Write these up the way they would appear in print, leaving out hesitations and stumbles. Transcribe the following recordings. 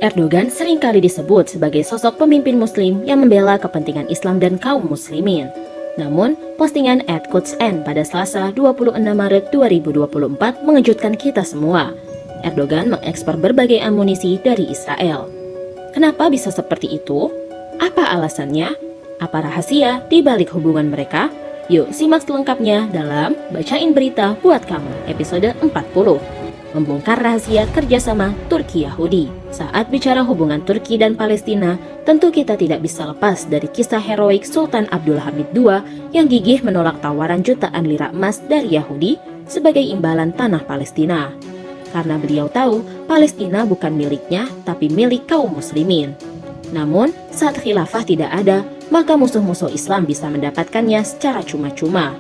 Erdogan seringkali disebut sebagai sosok pemimpin muslim yang membela kepentingan Islam dan kaum muslimin. Namun, postingan @qudsn pada Selasa 26 Maret 2024 mengejutkan kita semua. Erdogan mengekspor berbagai amunisi dari Israel. Kenapa bisa seperti itu? Apa alasannya? Apa rahasia di balik hubungan mereka? Yuk simak selengkapnya dalam Bacain Berita Buat Kamu episode 40. Membongkar rahasia kerjasama Turki-Yahudi. Saat bicara hubungan Turki dan Palestina, tentu kita tidak bisa lepas dari kisah heroik Sultan Abdul Hamid II yang gigih menolak tawaran jutaan lira emas dari Yahudi sebagai imbalan tanah Palestina. Karena beliau tahu Palestina bukan miliknya, tapi milik kaum muslimin. Namun, saat khilafah tidak ada, maka musuh-musuh Islam bisa mendapatkannya secara cuma-cuma.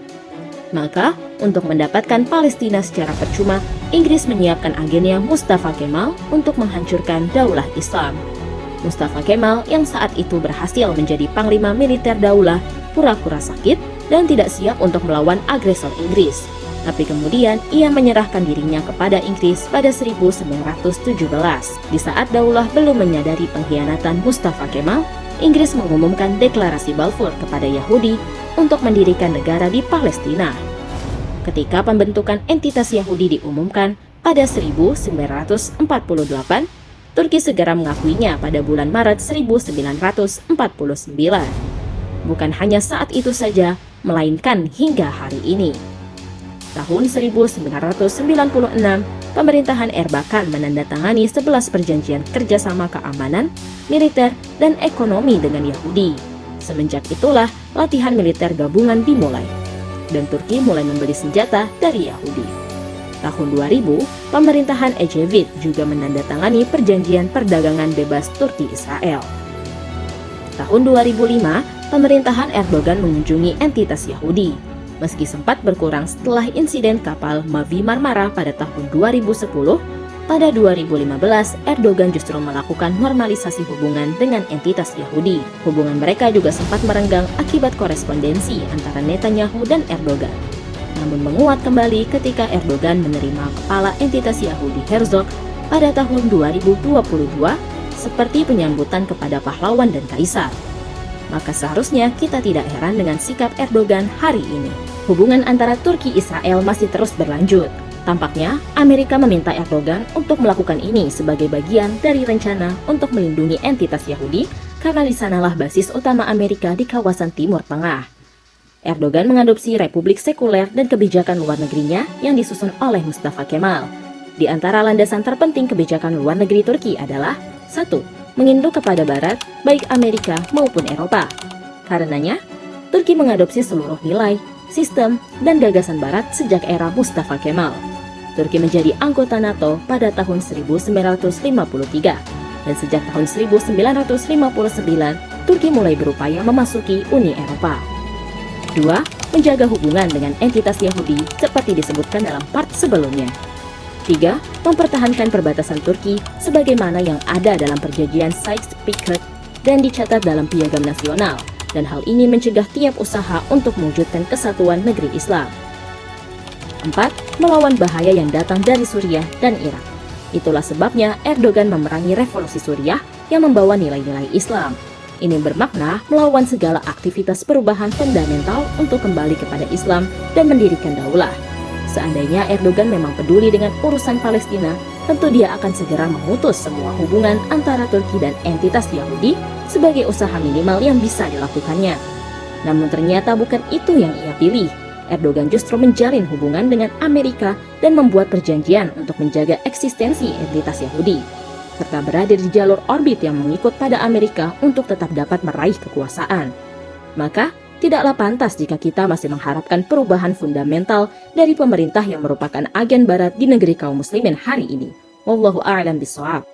Maka, untuk mendapatkan Palestina secara percuma, Inggris menyiapkan agennya Mustafa Kemal untuk menghancurkan daulah Islam. Mustafa Kemal yang saat itu berhasil menjadi panglima militer daulah pura-pura sakit dan tidak siap untuk melawan agresor Inggris. Tapi kemudian ia menyerahkan dirinya kepada Inggris pada 1917. Di saat daulah belum menyadari pengkhianatan Mustafa Kemal, Inggris mengumumkan deklarasi Balfour kepada Yahudi untuk mendirikan negara di Palestina. Ketika pembentukan entitas Yahudi diumumkan pada 1948, Turki segera mengakuinya pada bulan Maret 1949. Bukan hanya saat itu saja, melainkan hingga hari ini. Tahun 1996, pemerintahan Erbakan menandatangani 11 perjanjian kerjasama keamanan, militer, dan ekonomi dengan Yahudi. Semenjak itulah, latihan militer gabungan dimulai, dan Turki mulai membeli senjata dari Yahudi. Tahun 2000, pemerintahan Ecevit juga menandatangani perjanjian perdagangan bebas Turki-Israel. Tahun 2005, pemerintahan Erdogan mengunjungi entitas Yahudi. Meski sempat berkurang setelah insiden kapal Mavi Marmara pada tahun 2010, pada 2015 Erdogan justru melakukan normalisasi hubungan dengan entitas Yahudi. Hubungan mereka juga sempat merenggang akibat korespondensi antara Netanyahu dan Erdogan. Namun menguat kembali ketika Erdogan menerima kepala entitas Yahudi Herzog pada tahun 2022 seperti penyambutan kepada pahlawan dan kaisar. Maka seharusnya kita tidak heran dengan sikap Erdogan hari ini. Hubungan antara Turki-Israel masih terus berlanjut. Tampaknya Amerika meminta Erdogan untuk melakukan ini sebagai bagian dari rencana untuk melindungi entitas Yahudi karena di sanalah basis utama Amerika di kawasan Timur Tengah. Erdogan mengadopsi republik sekuler dan kebijakan luar negerinya yang disusun oleh Mustafa Kemal. Di antara landasan terpenting kebijakan luar negeri Turki adalah 1. Menginduk kepada Barat, baik Amerika maupun Eropa. Karenanya, Turki mengadopsi seluruh nilai, sistem, dan gagasan Barat sejak era Mustafa Kemal. Turki menjadi anggota NATO pada tahun 1953, dan sejak tahun 1959, Turki mulai berupaya memasuki Uni Eropa. 2. Menjaga hubungan dengan entitas Yahudi seperti disebutkan dalam part sebelumnya. 3. Mempertahankan perbatasan Turki sebagaimana yang ada dalam perjanjian Sykes-Picot dan dicatat dalam Piagam Nasional, dan hal ini mencegah tiap usaha untuk mewujudkan kesatuan negeri Islam. 4. Melawan bahaya yang datang dari Suriah dan Irak. Itulah sebabnya Erdogan memerangi revolusi Suriah yang membawa nilai-nilai Islam. Ini bermakna melawan segala aktivitas perubahan fundamental untuk kembali kepada Islam dan mendirikan daulah. Seandainya Erdogan memang peduli dengan urusan Palestina, tentu dia akan segera memutus semua hubungan antara Turki dan entitas Yahudi sebagai usaha minimal yang bisa dilakukannya. Namun ternyata bukan itu yang ia pilih. Erdogan justru menjalin hubungan dengan Amerika dan membuat perjanjian untuk menjaga eksistensi entitas Yahudi, serta berada di jalur orbit yang mengikut pada Amerika untuk tetap dapat meraih kekuasaan. Maka, tidaklah pantas jika kita masih mengharapkan perubahan fundamental dari pemerintah yang merupakan agen Barat di negeri kaum muslimin hari ini. Wallahu a'lam bishawab.